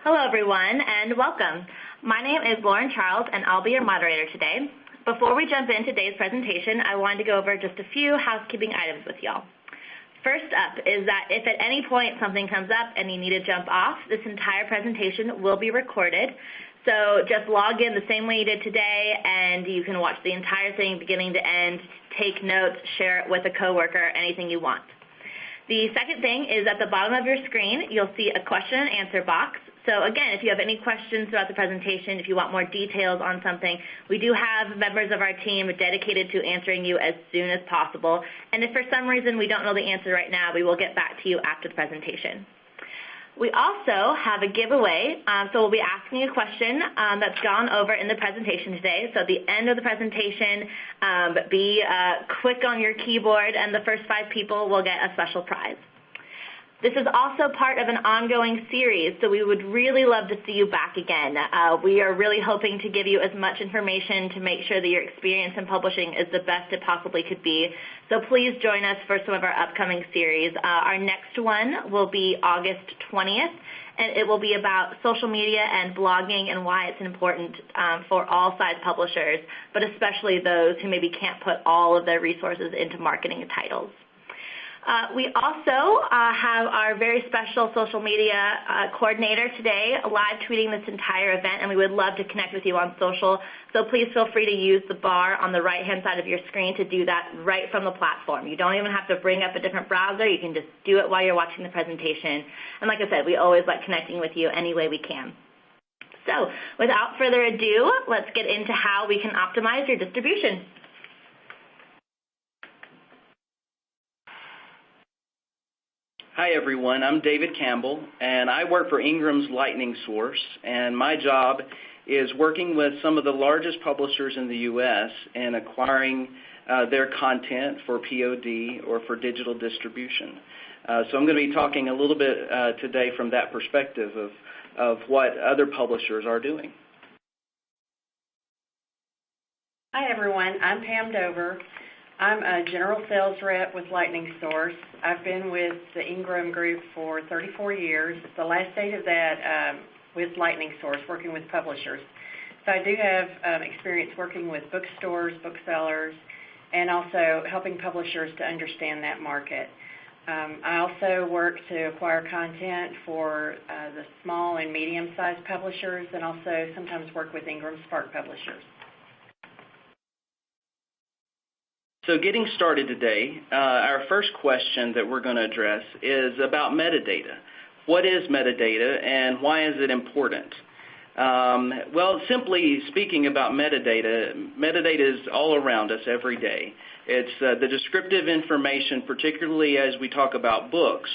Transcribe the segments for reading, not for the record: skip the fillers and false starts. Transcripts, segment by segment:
Hello, everyone, and welcome. My name is Lauren Charles, and I'll be your moderator today. Before we jump into today's presentation, I wanted to go over just a few housekeeping items with y'all. First up is that if at any point something comes up and you need to jump off, this entire presentation will be recorded. So just log in the same way you did today, and you can watch the entire thing beginning to end, take notes, share it with a coworker, anything you want. The second thing is at the bottom of your screen, you'll see a question and answer box. So again, if you have any questions throughout the presentation, if you want more details on something, we do have members of our team dedicated to answering you as soon as possible. And if for some reason we don't know the answer right now, we will get back to you after the presentation. We also have a giveaway, so we'll be asking a question that's gone over in the presentation today. So at the end of the presentation, be quick on your keyboard, and the first 5 people will get a special prize. This is also part of an ongoing series, so we would really love to see you back again. We are really hoping to give you as much information to make sure that your experience in publishing is the best it possibly could be. So please join us for some of our upcoming series. Our next one will be August 20th, and it will be about social media and blogging and why it's important for all size publishers, but especially those who maybe can't put all of their resources into marketing titles. We also have our very special social media coordinator today live tweeting this entire event, and we would love to connect with you on social. So please feel free to use the bar on the right-hand side of your screen to do that right from the platform. You don't even have to bring up a different browser. You can just do it while you're watching the presentation. And like I said, we always like connecting with you any way we can. So without further ado, let's get into how we can optimize your distribution. Hi everyone, I'm David Campbell, and I work for Ingram's Lightning Source, and my job is working with some of the largest publishers in the U.S. and acquiring their content for POD or for digital distribution. So I'm going to be talking a little bit today from that perspective of what other publishers are doing. Hi everyone, I'm Pam Dover. I'm a general sales rep with Lightning Source. I've been with the Ingram Group for 34 years. The last date of that with Lightning Source, working with publishers. So I do have experience working with bookstores, booksellers, and also helping publishers to understand that market. I also work to acquire content for the small and medium-sized publishers, and also sometimes work with Ingram Spark publishers. So getting started today, our first question that we're going to address is about metadata. What is metadata and why is it important? Well, simply speaking about metadata, metadata is all around us every day. It's the descriptive information, particularly as we talk about books,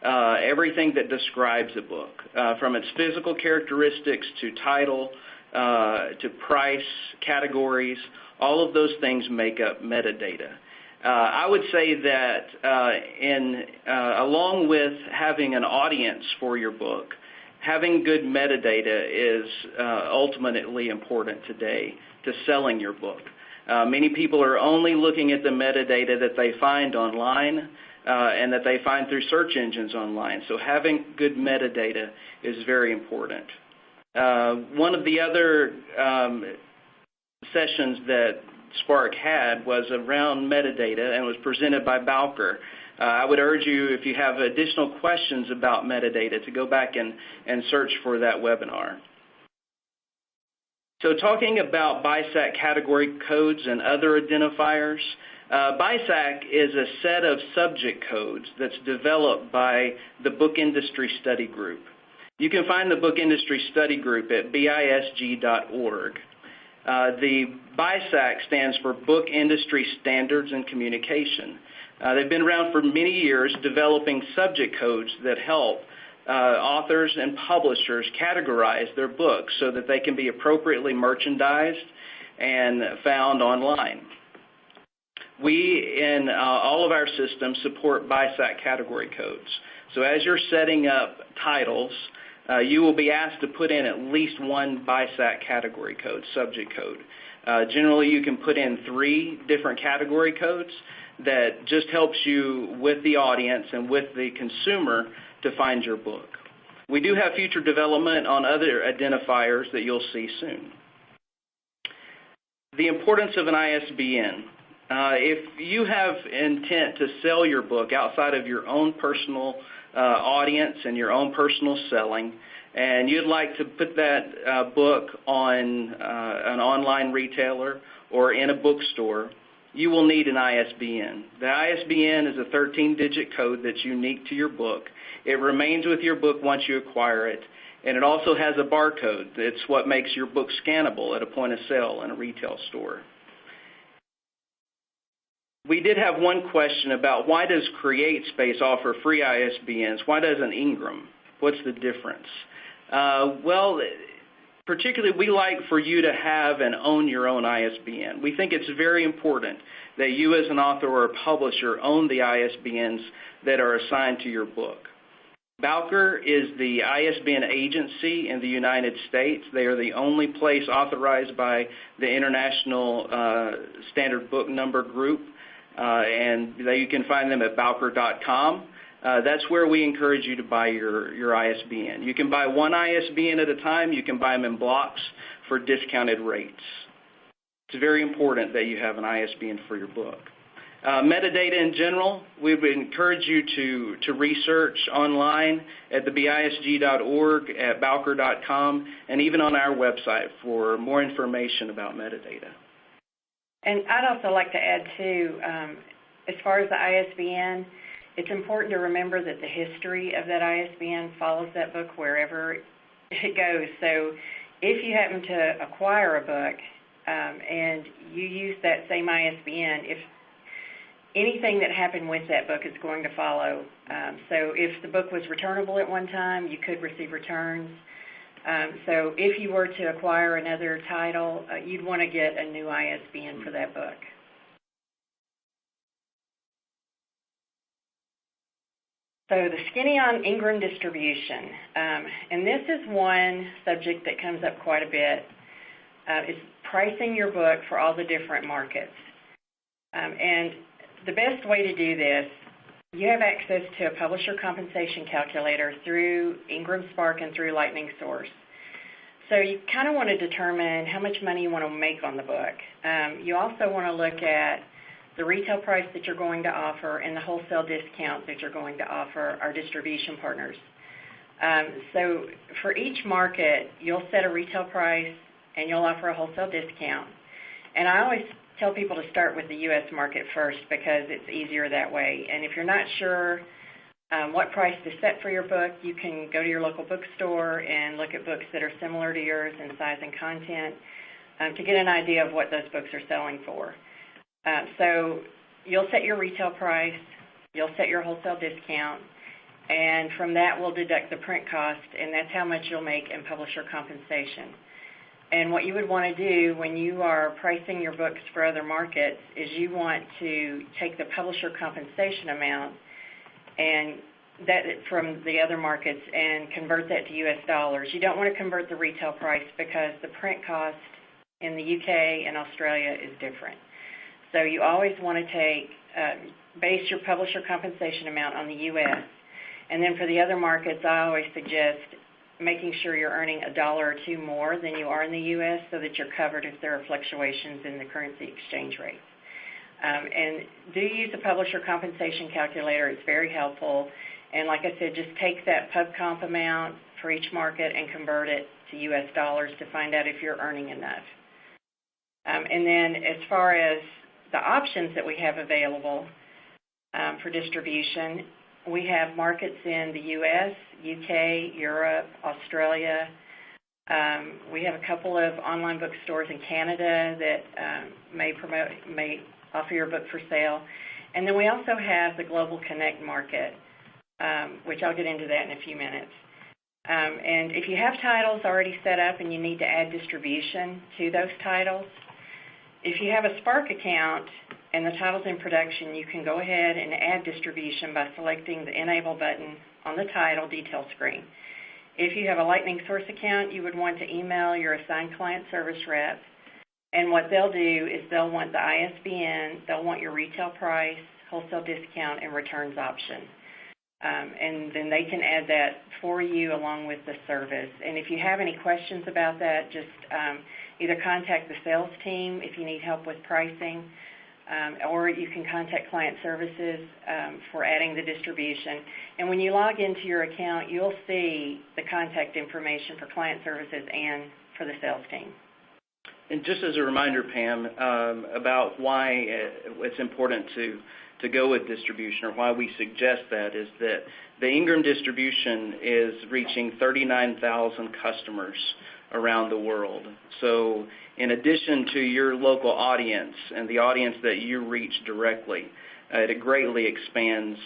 everything that describes a book, from its physical characteristics to title, to price, categories. All of those things make up metadata. I would say that along with having an audience for your book, having good metadata is ultimately important today to selling your book. Many people are only looking at the metadata that they find online and that they find through search engines online. So having good metadata is very important. One of the other sessions that Spark had was around metadata and was presented by Bowker. I would urge you, if you have additional questions about metadata, to go back and search for that webinar. So talking about BISAC category codes and other identifiers, BISAC is a set of subject codes that's developed by the Book Industry Study Group. You can find the Book Industry Study Group at bisg.org. The BISAC stands for Book Industry Standards and Communication. They've been around for many years developing subject codes that help authors and publishers categorize their books so that they can be appropriately merchandised and found online. We, in all of our systems, support BISAC category codes. So as you're setting up titles, you will be asked to put in at least one BISAC category code, subject code. Generally, you can put in 3 different category codes that just helps you with the audience and with the consumer to find your book. We do have future development on other identifiers that you'll see soon. The importance of an ISBN. If you have intent to sell your book outside of your own personal audience and your own personal selling, and you'd like to put that book on an online retailer or in a bookstore, you will need an ISBN. The ISBN is a 13-digit code that's unique to your book. It remains with your book once you acquire it, and it also has a barcode. It's what makes your book scannable at a point of sale in a retail store. We did have one question about why does CreateSpace offer free ISBNs? Why doesn't Ingram? What's the difference? Well, particularly we like for you to have and own your own ISBN. We think it's very important that you as an author or a publisher own the ISBNs that are assigned to your book. Bowker is the ISBN agency in the United States. They are the only place authorized by the International Standard Book Number Group, and you can find them at bowker.com. That's where we encourage you to buy your ISBN. You can buy one ISBN at a time. You can buy them in blocks for discounted rates. It's very important that you have an ISBN for your book. Metadata in general, we would encourage you to research online at the bisg.org, at bowker.com, and even on our website for more information about metadata. And I'd also like to add, too, as far as the ISBN, it's important to remember that the history of that ISBN follows that book wherever it goes. So if you happen to acquire a book and you use that same ISBN, if anything that happened with that book is going to follow. So if the book was returnable at one time, you could receive returns. So if you were to acquire another title, you'd want to get a new ISBN for that book. So the skinny on Ingram distribution, and this is one subject that comes up quite a bit, is pricing your book for all the different markets. And the best way to do this, you have access to a publisher compensation calculator through Ingram Spark and through Lightning Source. So you kind of want to determine how much money you want to make on the book. You also want to look at the retail price that you're going to offer and the wholesale discount that you're going to offer our distribution partners. So for each market, you'll set a retail price and you'll offer a wholesale discount. And I always tell people to start with the U.S. market first because it's easier that way. And if you're not sure what price to set for your book, you can go to your local bookstore and look at books that are similar to yours in size and content to get an idea of what those books are selling for. So you'll set your retail price, you'll set your wholesale discount, and from that we'll deduct the print cost, and that's how much you'll make in publisher compensation. And what you would want to do when you are pricing your books for other markets is you want to take the publisher compensation amount and that from the other markets and convert that to U.S. dollars. You don't want to convert the retail price because the print cost in the UK and Australia is different. So you always want to base your publisher compensation amount on the U.S. And then for the other markets, I always suggest making sure you're earning $1 or $2 more than you are in the U.S. so that you're covered if there are fluctuations in the currency exchange rate. And do use a publisher compensation calculator. It's very helpful. And like I said, just take that pub comp amount for each market and convert it to U.S. dollars to find out if you're earning enough. And then as far as the options that we have available for distribution, we have markets in the U.S., UK, Europe, Australia. We have a couple of online bookstores in Canada that may offer your book for sale. And then we also have the Global Connect market, which I'll get into that in a few minutes. And if you have titles already set up and you need to add distribution to those titles, if you have a Spark account and the title's in production, you can go ahead and add distribution by selecting the Enable button on the title detail screen. If you have a Lightning Source account, you would want to email your assigned client service rep, and what they'll do is they'll want the ISBN, they'll want your retail price, wholesale discount, and returns option. and then they can add that for you along with the service. And if you have any questions about that, just either contact the sales team if you need help with pricing, or you can contact client services for adding the distribution. And when you log into your account, you'll see the contact information for client services and for the sales team. And just as a reminder, Pam, about why it's important to go with distribution, or why we suggest that, is that the Ingram distribution is reaching 39,000 customers around the world. So in addition to your local audience and the audience that you reach directly, it greatly expands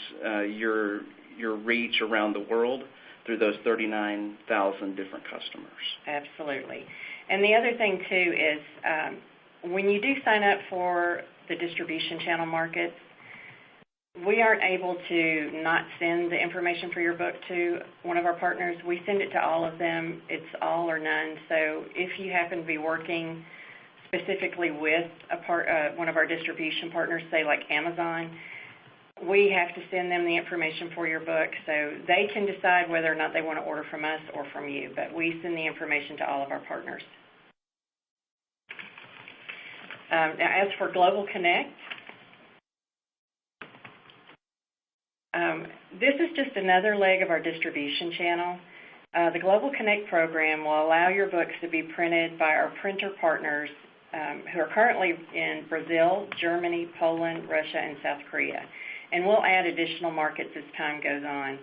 your reach around the world through those 39,000 different customers. Absolutely. And the other thing, too, is when you do sign up for the distribution channel markets, we aren't able to not send the information for your book to one of our partners. We send it to all of them. It's all or none. So if you happen to be working specifically with one of our distribution partners, say like Amazon, we have to send them the information for your book so they can decide whether or not they want to order from us or from you. But we send the information to all of our partners. Now, as for Global Connect, this is just another leg of our distribution channel. The Global Connect program will allow your books to be printed by our printer partners who are currently in Brazil, Germany, Poland, Russia, and South Korea. And we'll add additional markets as time goes on.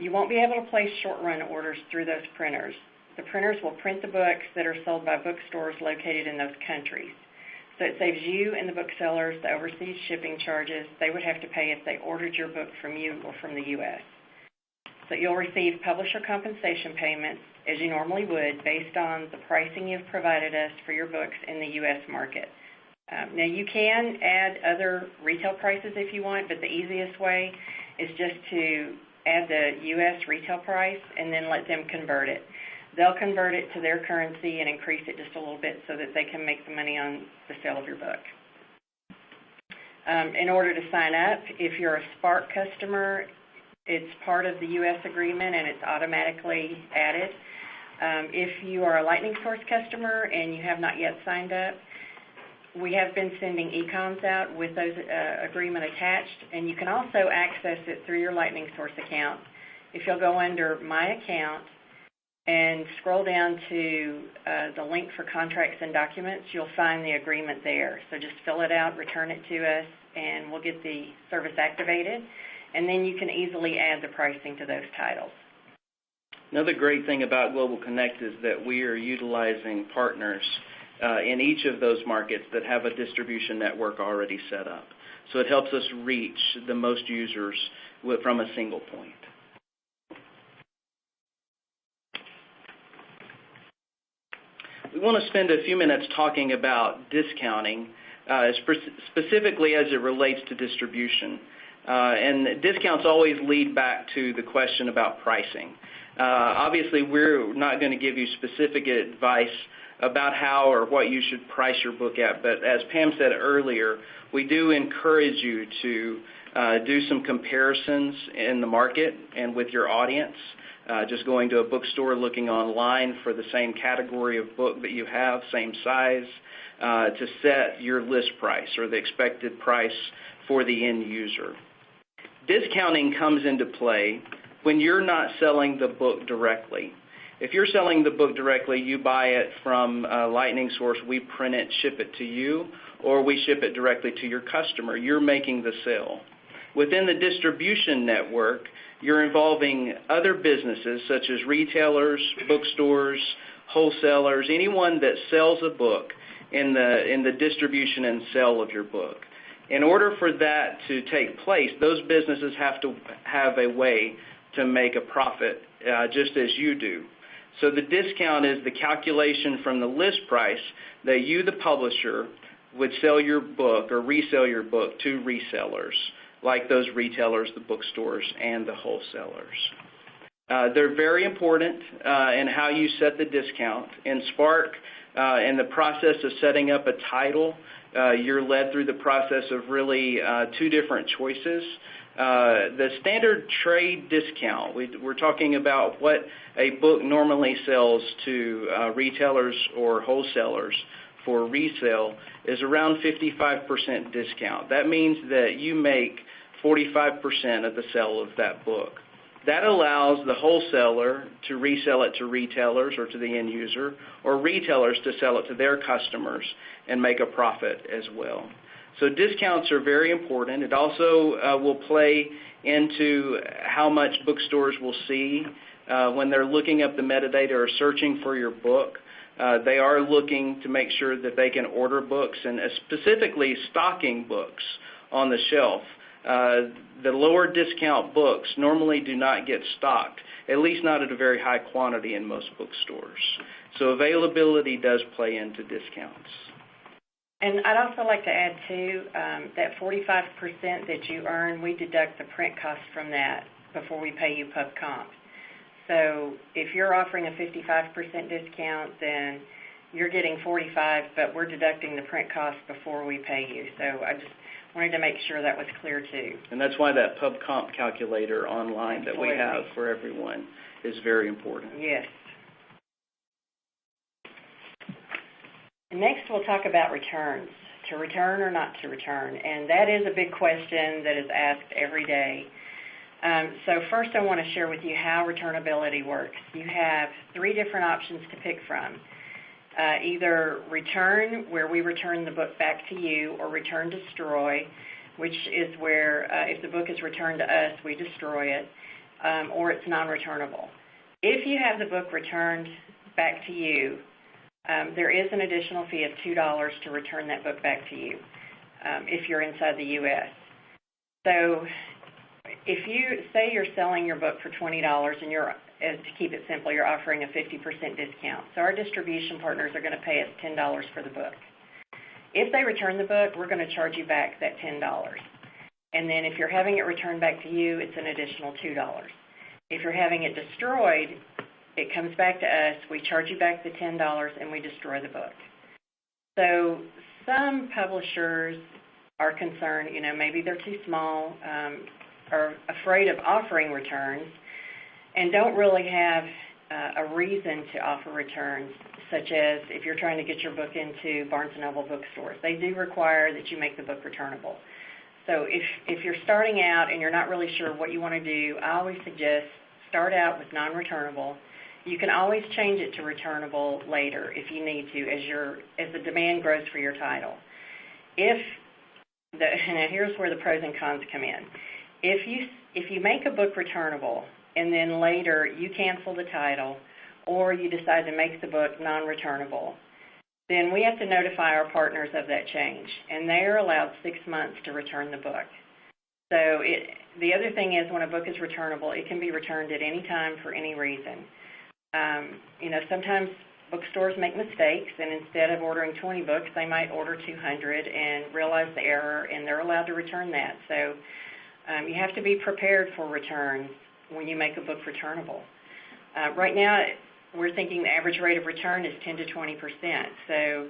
You won't be able to place short-run orders through those printers. The printers will print the books that are sold by bookstores located in those countries. So it saves you and the booksellers the overseas shipping charges they would have to pay if they ordered your book from you or from the U.S. So you'll receive publisher compensation payments, as you normally would, based on the pricing you've provided us for your books in the U.S. market. Now, you can add other retail prices if you want, but the easiest way is just to add the U.S. retail price and then let them convert it. They'll convert it to their currency and increase it just a little bit so that they can make the money on the sale of your book. In order to sign up, if you're a Spark customer, it's part of the U.S. agreement and it's automatically added. If you are a Lightning Source customer and you have not yet signed up, we have been sending e-coms out with those agreement attached, and you can also access it through your Lightning Source account. If you'll go under My Account and scroll down to the link for contracts and documents, you'll find the agreement there. So just fill it out, return it to us, and we'll get the service activated. And then you can easily add the pricing to those titles. Another great thing about Global Connect is that we are utilizing partners in each of those markets that have a distribution network already set up. So it helps us reach the most users from a single point. We want to spend a few minutes talking about discounting, specifically as it relates to distribution. And discounts always lead back to the question about pricing. Obviously, we're not going to give you specific advice about how or what you should price your book at, but as Pam said earlier, we do encourage you to do some comparisons in the market and with your audience. Just going to a bookstore, looking online for the same category of book that you have, same size, to set your list price or the expected price for the end user. Discounting comes into play when you're not selling the book directly. If you're selling the book directly, you buy it from Lightning Source, we print it, ship it to you, or we ship it directly to your customer. You're making the sale. Within the distribution network, you're involving other businesses such as retailers, bookstores, wholesalers, anyone that sells a book in the distribution and sale of your book. In order for that to take place, those businesses have to have a way to make a profit, just as you do. So the discount is the calculation from the list price that you, the publisher, would sell your book or resell your book to resellers, like those retailers, the bookstores, and the wholesalers. They're very important in how you set the discount. In Spark, in the process of setting up a title, you're led through the process of really two different choices. The standard trade discount, we're talking about what a book normally sells to retailers or wholesalers for resale, is around 55% discount. That means that you make 45% of the sale of that book. That allows the wholesaler to resell it to retailers or to the end user, or retailers to sell it to their customers and make a profit as well. So discounts are very important. It also will play into how much bookstores will see when they're looking up the metadata or searching for your book. They are looking to make sure that they can order books, and specifically stocking books on the shelf. The lower discount books normally do not get stocked, at least not at a very high quantity in most bookstores. So availability does play into discounts. And I'd also like to add, too, that 45% that you earn, we deduct the print cost from that before we pay you pub comp. So if you're offering a 55% discount, then you're getting 45, but we're deducting the print cost before we pay you. So I just wanted to make sure that was clear, too. And that's why that pub comp calculator online that we have for everyone is very important. Yes. Next, we'll talk about returns, to return or not to return, and that is a big question that is asked every day. So first, I want to share with you how returnability works. You have 3 different options to pick from. Either return, where we return the book back to you, or return destroy, which is where if the book is returned to us, we destroy it, or it's non-returnable. If you have the book returned back to you, there is an additional fee of $2 to return that book back to you if you're inside the U.S. So if you say you're selling your book for $20 and to keep it simple, you're offering a 50% discount. So our distribution partners are going to pay us $10 for the book. If they return the book, we're going to charge you back that $10. And then if you're having it returned back to you, it's an additional $2. If you're having it destroyed, it comes back to us, we charge you back the $10, and we destroy the book. So some publishers are concerned, maybe they're too small, are afraid of offering returns, and don't really have a reason to offer returns, such as if you're trying to get your book into Barnes & Noble bookstores. They do require that you make the book returnable. So if you're starting out and you're not really sure what you want to do, I always suggest start out with non-returnable. You can always change it to returnable later if you need to, as the demand grows for your title. Now here's where the pros and cons come in. If you make a book returnable and then later you cancel the title or you decide to make the book non-returnable, then we have to notify our partners of that change, and they are allowed 6 months to return the book. So the other thing is, when a book is returnable, it can be returned at any time for any reason. Sometimes bookstores make mistakes, and instead of ordering 20 books, they might order 200 and realize the error, and they're allowed to return that. So you have to be prepared for returns when you make a book returnable. Right now, we're thinking the average rate of return is 10 to 20%. So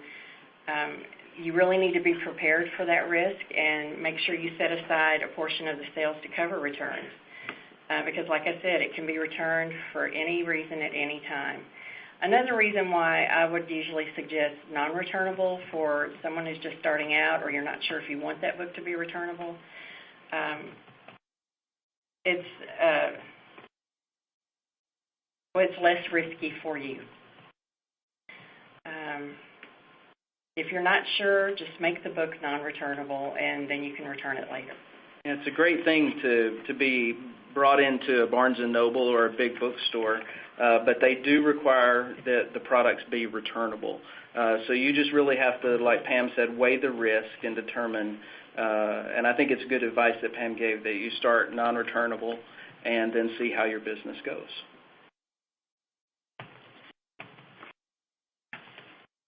you really need to be prepared for that risk and make sure you set aside a portion of the sales to cover returns. Because, like I said, it can be returned for any reason at any time. Another reason why I would usually suggest non-returnable for someone who's just starting out, or you're not sure if you want that book to be returnable, it's less risky for you. If you're not sure, just make the book non-returnable, and then you can return it later. Yeah, it's a great thing to be brought into a Barnes & Noble or a big bookstore, but they do require that the products be returnable. So you just really have to, like Pam said, weigh the risk and determine, and I think it's good advice that Pam gave, that you start non-returnable and then see how your business goes.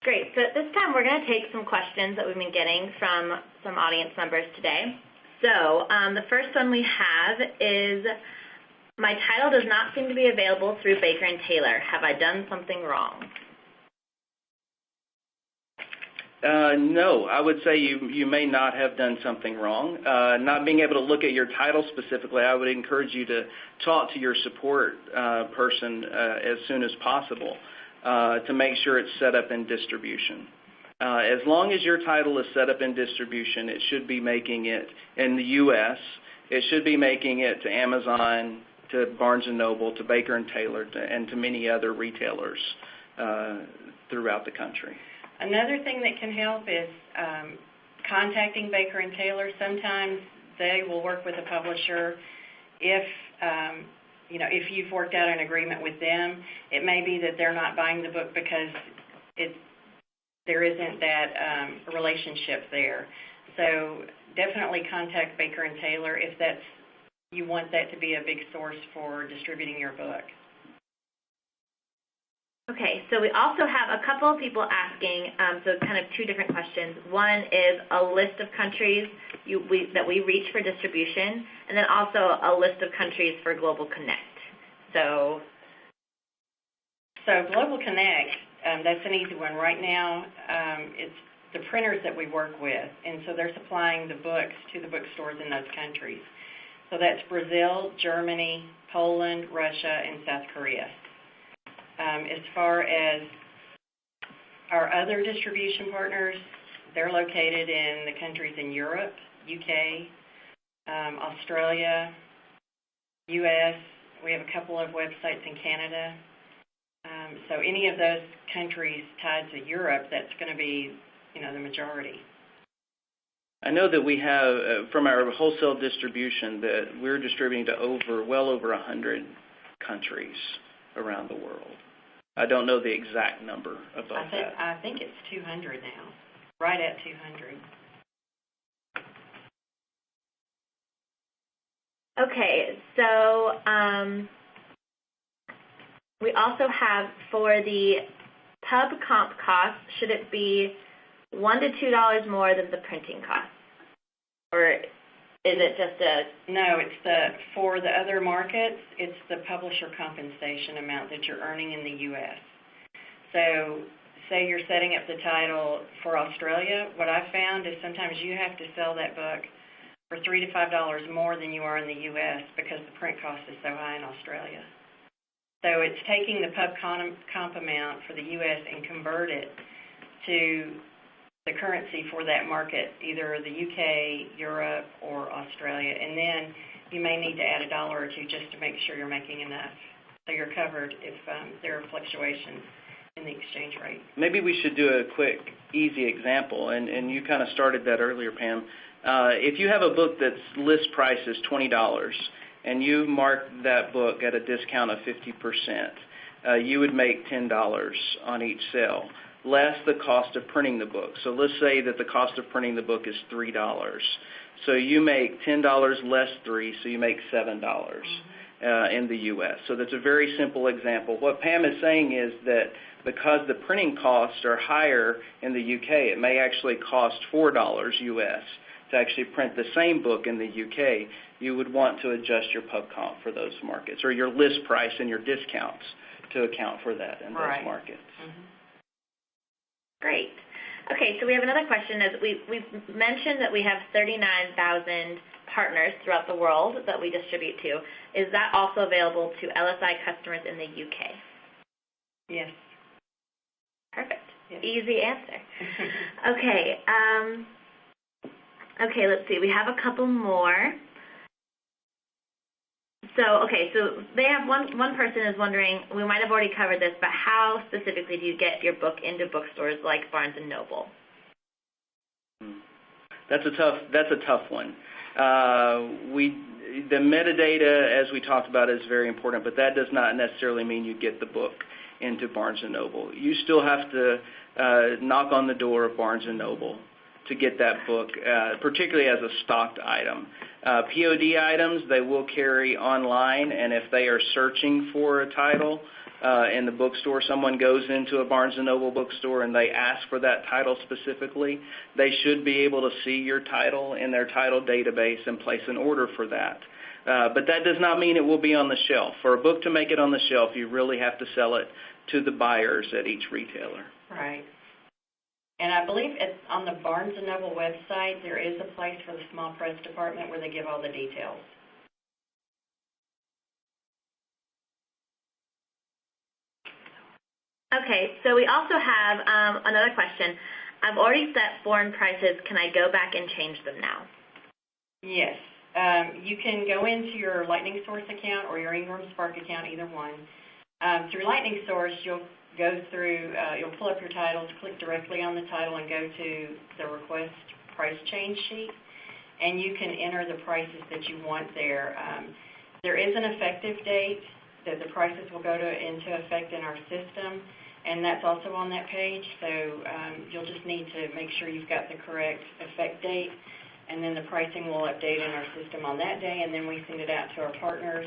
Great. So at this time, we're going to take some questions that we've been getting from some audience members today. So the first one we have is, my title does not seem to be available through Baker & Taylor. Have I done something wrong? No, I would say you may not have done something wrong. Not being able to look at your title specifically, I would encourage you to talk to your support person as soon as possible to make sure it's set up in distribution. As long as your title is set up in distribution, it should be making it in the U.S. It should be making it to Amazon, to Barnes & Noble, to Baker & Taylor, and to many other retailers throughout the country. Another thing that can help is contacting Baker & Taylor. Sometimes they will work with a publisher. If you've worked out an agreement with them, it may be that they're not buying the book because there isn't that relationship there. So definitely contact Baker & Taylor if you want that to be a big source for distributing your book. Okay, so we also have a couple of people asking, so kind of two different questions. One is a list of countries that we reach for distribution, and then also a list of countries for Global Connect. So Global Connect, that's an easy one. Right now, it's the printers that we work with, and so they're supplying the books to the bookstores in those countries. So that's Brazil, Germany, Poland, Russia, and South Korea. As far as our other distribution partners, they're located in the countries in Europe, UK, Australia, US. We have a couple of websites in Canada. So any of those countries tied to Europe, that's going to be, the majority. I know that we have, from our wholesale distribution, that we're distributing to well over 100 countries around the world. I don't know the exact number above that. I think it's 200 now, right at 200. Okay, so we also have for the pub comp cost, should it be $1 to $2 more than the printing cost? Or is it just No, it's for the other markets, it's the publisher compensation amount that you're earning in the U.S. So say you're setting up the title for Australia, what I found is sometimes you have to sell that book for $3 to $5 more than you are in the U.S. because the print cost is so high in Australia. So it's taking the pub comp amount for the U.S. and convert it to the currency for that market, either the UK, Europe, or Australia. And then you may need to add $1 or $2 just to make sure you're making enough. So you're covered if there are fluctuations in the exchange rate. Maybe we should do a quick, easy example, and you kind of started that earlier, Pam. If you have a book that's list price is $20 and you mark that book at a discount of 50%, you would make $10 on each sale, less the cost of printing the book. So let's say that the cost of printing the book is $3. So you make $10 less $3, so you make $7 in the U.S. So that's a very simple example. What Pam is saying is that because the printing costs are higher in the U.K., it may actually cost $4 U.S. to actually print the same book in the U.K. You would want to adjust your pub comp for those markets, or your list price and your discounts to account for that in those markets. Mm-hmm. Great. Okay, so we have another question. We've mentioned that we have 39,000 partners throughout the world that we distribute to. Is that also available to LSI customers in the UK? Yes. Perfect. Yes. Easy answer. Okay. Okay, let's see. We have a couple more. So they have one person is wondering, we might have already covered this, but how specifically do you get your book into bookstores like Barnes & Noble? That's a tough one. The metadata, as we talked about, is very important, but that does not necessarily mean you get the book into Barnes & Noble. You still have to knock on the door of Barnes & Noble to get that book, particularly as a stocked item. POD items, they will carry online, and if they are searching for a title in the bookstore, someone goes into a Barnes & Noble bookstore and they ask for that title specifically, they should be able to see your title in their title database and place an order for that. But that does not mean it will be on the shelf. For a book to make it on the shelf, you really have to sell it to the buyers at each retailer. Right. And I believe it's on the Barnes & Noble website, there is a place for the small press department where they give all the details. Okay, so we also have another question. I've already set foreign prices. Can I go back and change them now? Yes. You can go into your Lightning Source account or your Ingram Spark account, either one. Through Lightning Source, you'll go through, you'll pull up your titles, click directly on the title, and go to the Request Price Change sheet, and you can enter the prices that you want there. There is an effective date that the prices will go into effect in our system, and that's also on that page, so you'll just need to make sure you've got the correct effect date, and then the pricing will update in our system on that day, and then we send it out to our partners.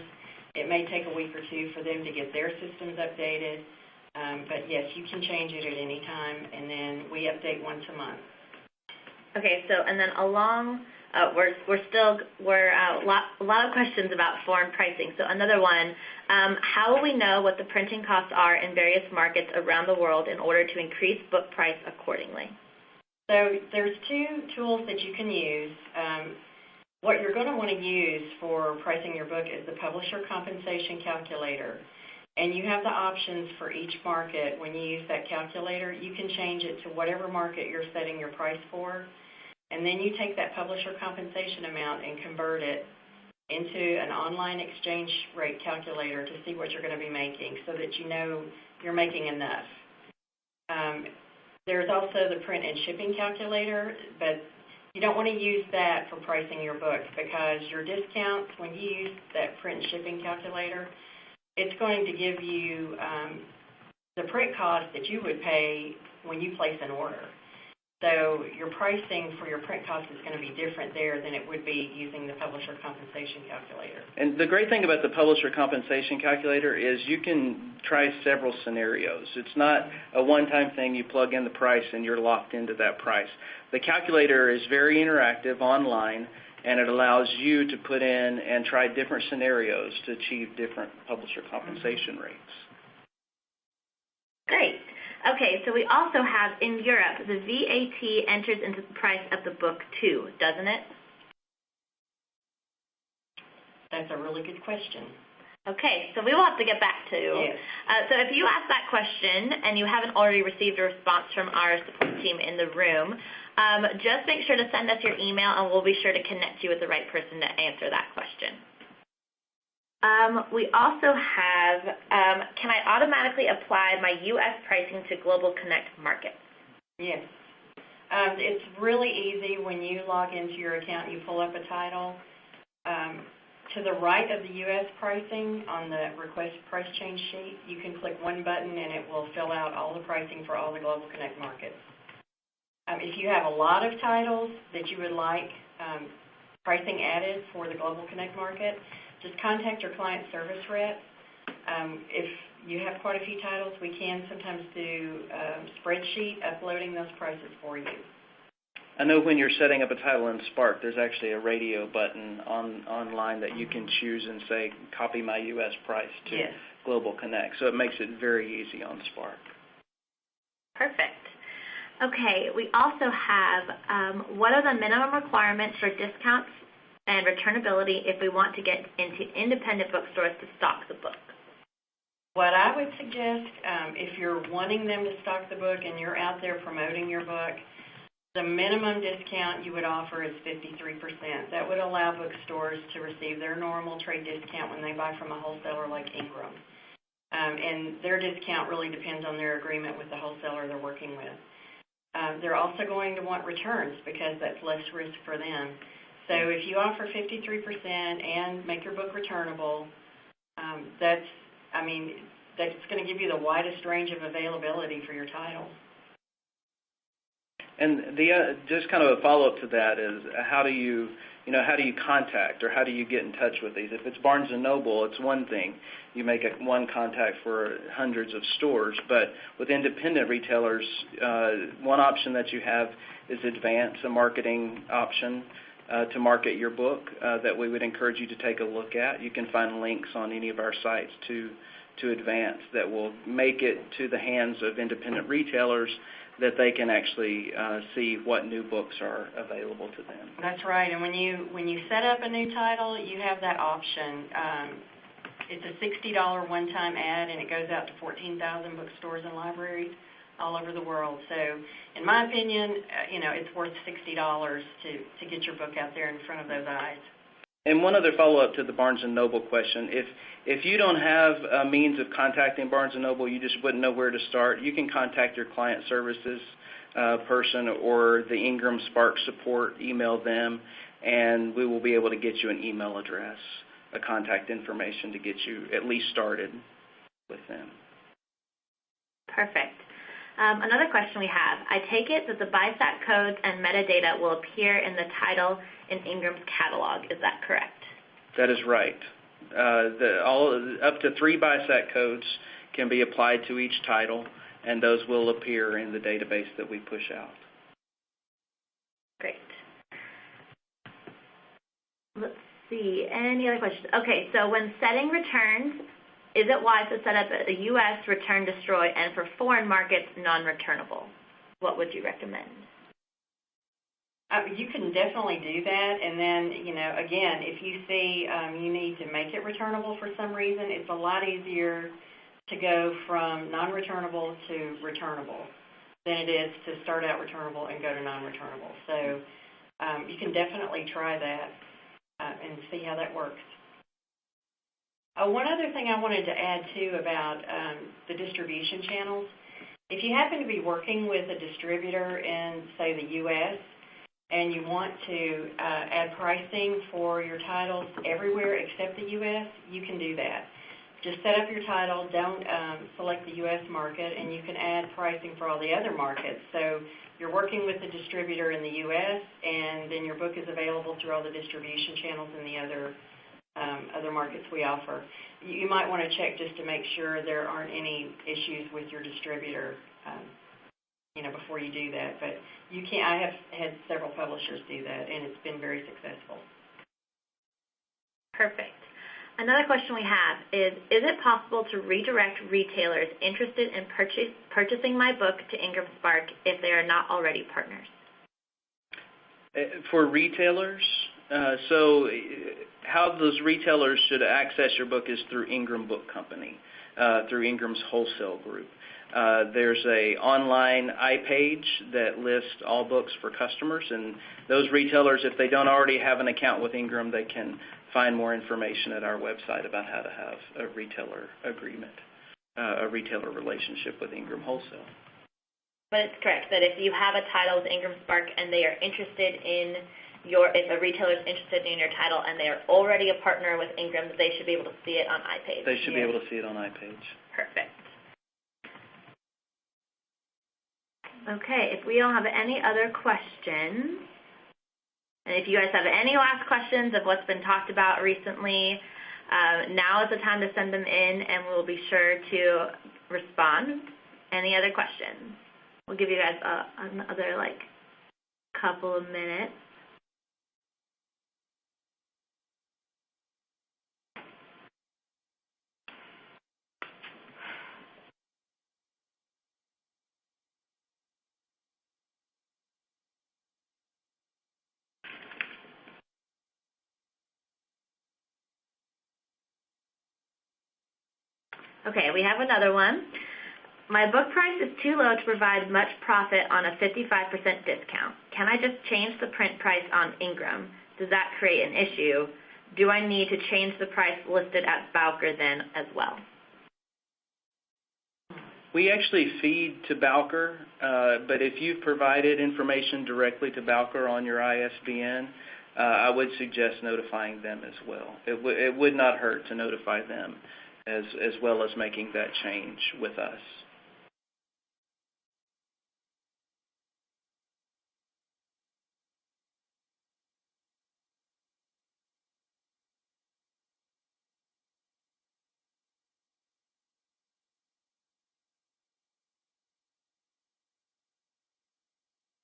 It may take a week or two for them to get their systems updated, but yes, you can change it at any time, and then we update once a month. Okay, so and then along, we're a lot of questions about foreign pricing. So another one, how will we know what the printing costs are in various markets around the world in order to increase book price accordingly? So there's two tools that you can use. What you're going to want to use for pricing your book is the Publisher Compensation Calculator. And you have the options for each market. When you use that calculator, you can change it to whatever market you're setting your price for. And then you take that publisher compensation amount and convert it into an online exchange rate calculator to see what you're going to be making so that you know you're making enough. There's also the print and shipping calculator, but you don't want to use that for pricing your books because your discounts, when you use that print and shipping calculator, it's going to give you the print cost that you would pay when you place an order. So your pricing for your print cost is going to be different there than it would be using the Publisher Compensation Calculator. And the great thing about the Publisher Compensation Calculator is you can try several scenarios. It's not a one-time thing. You plug in the price and you're locked into that price. The calculator is very interactive online, and it allows you to put in and try different scenarios to achieve different publisher compensation rates. Great. Okay, so we also have in Europe, the VAT enters into the price of the book too, doesn't it? That's a really good question. Okay, so we will have to get back to. Yes. So if you ask that question and you haven't already received a response from our support team in the room, just make sure to send us your email and we'll be sure to connect you with the right person to answer that question. We also have, can I automatically apply my U.S. pricing to Global Connect markets? Yes. It's really easy when you log into your account and you pull up a title. To the right of the U.S. pricing on the Request Price Change sheet, you can click one button and it will fill out all the pricing for all the Global Connect markets. If you have a lot of titles that you would like pricing added for the Global Connect market, just contact your client service rep. If you have quite a few titles, we can sometimes do a spreadsheet uploading those prices for you. I know when you're setting up a title in Spark, there's actually a radio button online that you can choose and say, copy my U.S. price to Yes. Global Connect. So it makes it very easy on Spark. Perfect. Okay, we also have, what are the minimum requirements for discounts and returnability if we want to get into independent bookstores to stock the book? What I would suggest, if you're wanting them to stock the book and you're out there promoting your book, the minimum discount you would offer is 53%. That would allow bookstores to receive their normal trade discount when they buy from a wholesaler like Ingram. And their discount really depends on their agreement with the wholesaler they're working with. They're also going to want returns because that's less risk for them. So if you offer 53% and make your book returnable, that's going to give you the widest range of availability for your title. And just kind of a follow-up to that is how do you contact or how do you get in touch with these? If it's Barnes & Noble, it's one thing. You make one contact for hundreds of stores. But with independent retailers, one option that you have is Advance, a marketing option to market your book that we would encourage you to take a look at. You can find links on any of our sites to Advance that will make it to the hands of independent retailers that they can actually see what new books are available to them. That's right. And when you set up a new title, you have that option. It's a $60 one-time ad, and it goes out to 14,000 bookstores and libraries all over the world. So, in my opinion, it's worth $60 to get your book out there in front of those eyes. And one other follow-up to the Barnes & Noble question. If you don't have a means of contacting Barnes & Noble, you just wouldn't know where to start, you can contact your client services person or the Ingram Spark support, email them, and we will be able to get you an email address, a contact information to get you at least started with them. Perfect. Another question we have, I take it that the BISAC codes and metadata will appear in the title in Ingram's catalog. Is that correct? That is right. Up to 3 BISAC codes can be applied to each title, and those will appear in the database that we push out. Great. Let's see, any other questions? Okay, so when setting returns, is it wise to set up a U.S. return destroy and for foreign markets non-returnable? What would you recommend? You can definitely do that, and then, again, if you see you need to make it returnable for some reason, it's a lot easier to go from non-returnable to returnable than it is to start out returnable and go to non-returnable. So you can definitely try that and see how that works. One other thing I wanted to add, too, about the distribution channels. If you happen to be working with a distributor in, say, the U.S., and you want to add pricing for your titles everywhere except the U.S., you can do that. Just set up your title, don't select the U.S. market, and you can add pricing for all the other markets. So you're working with a distributor in the U.S., and then your book is available through all the distribution channels in the other markets we offer. You might want to check just to make sure there aren't any issues with your distributor before you do that. But you can. I have had several publishers do that, and it's been very successful. Perfect. Another question we have is it possible to redirect retailers interested in purchasing my book to Ingram Spark if they are not already partners? For retailers, so how those retailers should access your book is through Ingram Book Company, through Ingram's wholesale group. There's a online iPage that lists all books for customers, and those retailers, if they don't already have an account with Ingram, they can find more information at our website about how to have a retailer agreement, a retailer relationship with Ingram Wholesale. But it's correct that if you have a title with Ingram Spark and they are interested in if a retailer is interested in your title and they are already a partner with Ingram, they should be able to see it on iPage. They should be able to see it on iPage. Perfect. Okay, if we don't have any other questions, and if you guys have any last questions of what's been talked about recently, now is the time to send them in, and we'll be sure to respond. Any other questions? We'll give you guys another, couple of minutes. Okay, we have another one. My book price is too low to provide much profit on a 55% discount. Can I just change the print price on Ingram? Does that create an issue? Do I need to change the price listed at Bowker then as well? We actually feed to Bowker, but if you've provided information directly to Bowker on your ISBN, I would suggest notifying them as well. It would not hurt to notify them as well as making that change with us.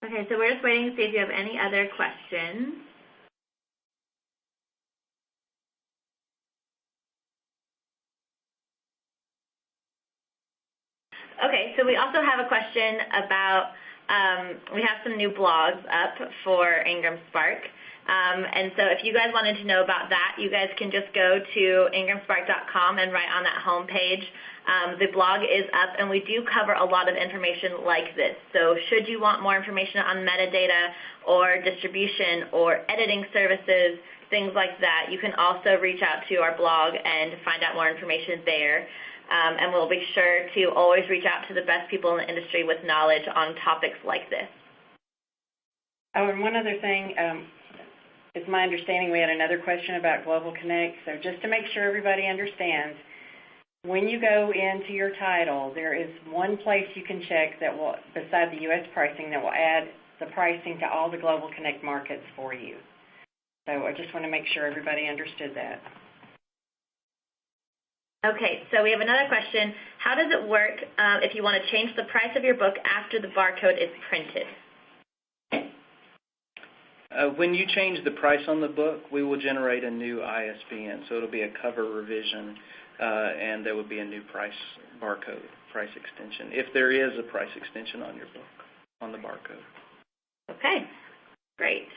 Okay, so we're just waiting to see if you have any other questions. Okay, so we also have a question about, we have some new blogs up for Ingram Spark. And so if you guys wanted to know about that, you guys can just go to ingramspark.com and right on that home page, the blog is up, and we do cover a lot of information like this. So should you want more information on metadata or distribution or editing services, things like that, you can also reach out to our blog and find out more information there. And we'll be sure to always reach out to the best people in the industry with knowledge on topics like this. Oh, and one other thing, it's my understanding we had another question about Global Connect. So just to make sure everybody understands, when you go into your title, there is one place you can check that will, beside the U.S. pricing, that will add the pricing to all the Global Connect markets for you. So I just want to make sure everybody understood that. Okay, so we have another question. How does it work if you want to change the price of your book after the barcode is printed? When you change the price on the book, we will generate a new ISBN, so it'll be a cover revision, and there will be a new price barcode, price extension, if there is a price extension on your book, on the barcode. Okay, great.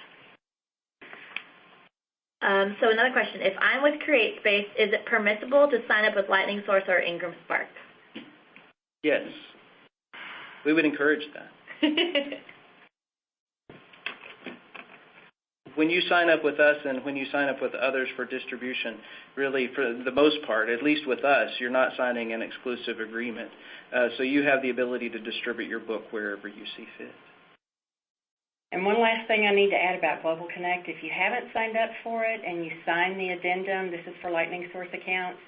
So another question, if I'm with CreateSpace, is it permissible to sign up with Lightning Source or Ingram Spark? Yes, we would encourage that. When you sign up with us and when you sign up with others for distribution, really for the most part, at least with us, you're not signing an exclusive agreement. So you have the ability to distribute your book wherever you see fit. And one last thing I need to add about Global Connect, if you haven't signed up for it and you sign the addendum, this is for Lightning Source accounts,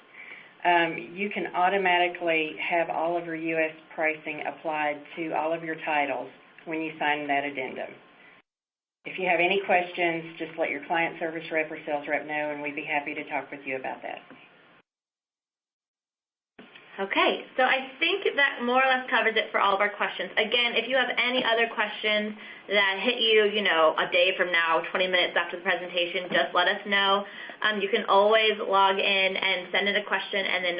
you can automatically have all of your U.S. pricing applied to all of your titles when you sign that addendum. If you have any questions, just let your client service rep or sales rep know, and we'd be happy to talk with you about that. Okay, so I think that more or less covers it for all of our questions. Again, if you have any other questions that hit you, a day from now, 20 minutes after the presentation, just let us know. You can always log in and send in a question, and then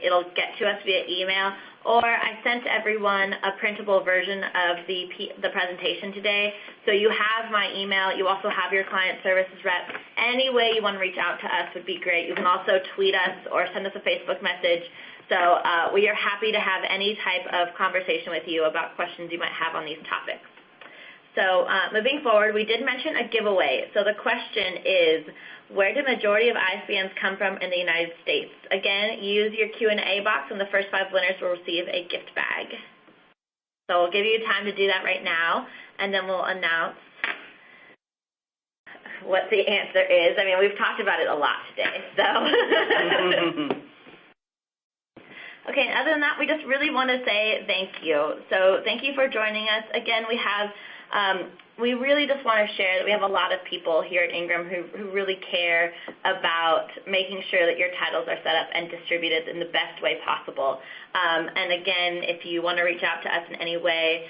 it'll get to us via email. Or I sent everyone a printable version of the presentation today. So you have my email. You also have your client services rep. Any way you want to reach out to us would be great. You can also tweet us or send us a Facebook message. So we are happy to have any type of conversation with you about questions you might have on these topics. So moving forward, we did mention a giveaway. So the question is, where do majority of ISBNs come from in the United States? Again, use your Q&A box, and the first 5 winners will receive a gift bag. So we'll give you time to do that right now, and then we'll announce what the answer is. I mean, we've talked about it a lot today, so. Okay, other than that, we just really want to say thank you. So thank you for joining us. Again, we really just want to share that we have a lot of people here at Ingram who really care about making sure that your titles are set up and distributed in the best way possible. And again, if you want to reach out to us in any way,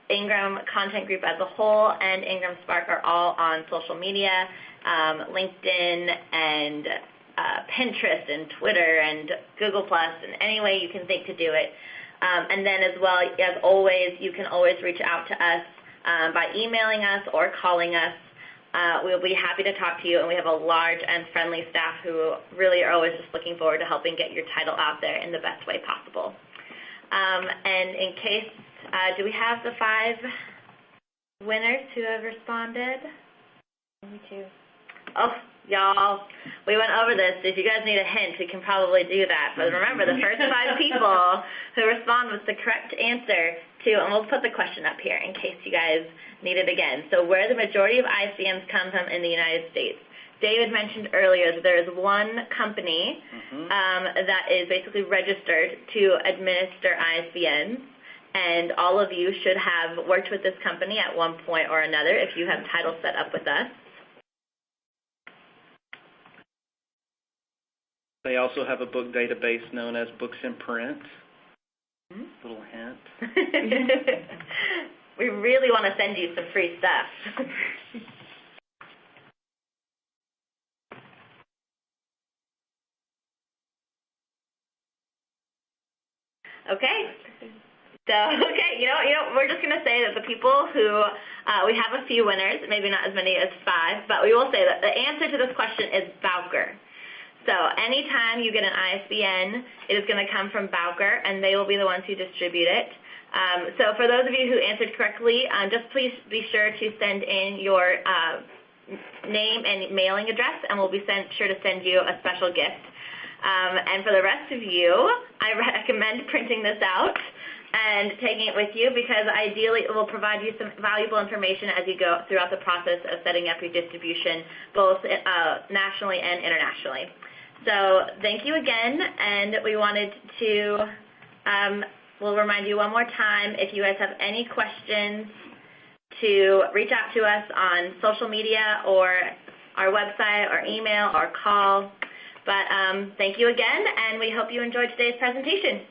Ingram Content Group as a whole and Ingram Spark are all on social media, LinkedIn and Pinterest and Twitter and Google+, and any way you can think to do it. And then as well, as always, you can always reach out to us by emailing us or calling us. We'll be happy to talk to you, and we have a large and friendly staff who really are always just looking forward to helping get your title out there in the best way possible. And in case, do we have the 5 winners who have responded? Me too. Oh, y'all, we went over this. If you guys need a hint, we can probably do that. But remember, the first 5 people who respond with the correct answer to, and we'll put the question up here in case you guys need it again. So where the majority of ISBNs come from in the United States. David mentioned earlier that there is one company that is basically registered to administer ISBNs, and all of you should have worked with this company at one point or another if you have titles set up with us. They also have a book database known as Books in Print. Little hint. We really want to send you some free stuff. Okay. So, okay, we're just going to say that the people who, we have a few winners, maybe not as many as 5, but we will say that the answer to this question is Bowker. So anytime you get an ISBN, it is going to come from Bowker, and they will be the ones who distribute it. So for those of you who answered correctly, just please be sure to send in your name and mailing address, and we'll be sure to send you a special gift. And for the rest of you, I recommend printing this out and taking it with you, because ideally it will provide you some valuable information as you go throughout the process of setting up your distribution, both nationally and internationally. So thank you again, and we wanted to, we'll remind you one more time, if you guys have any questions, to reach out to us on social media or our website or email or call. But thank you again, and we hope you enjoyed today's presentation.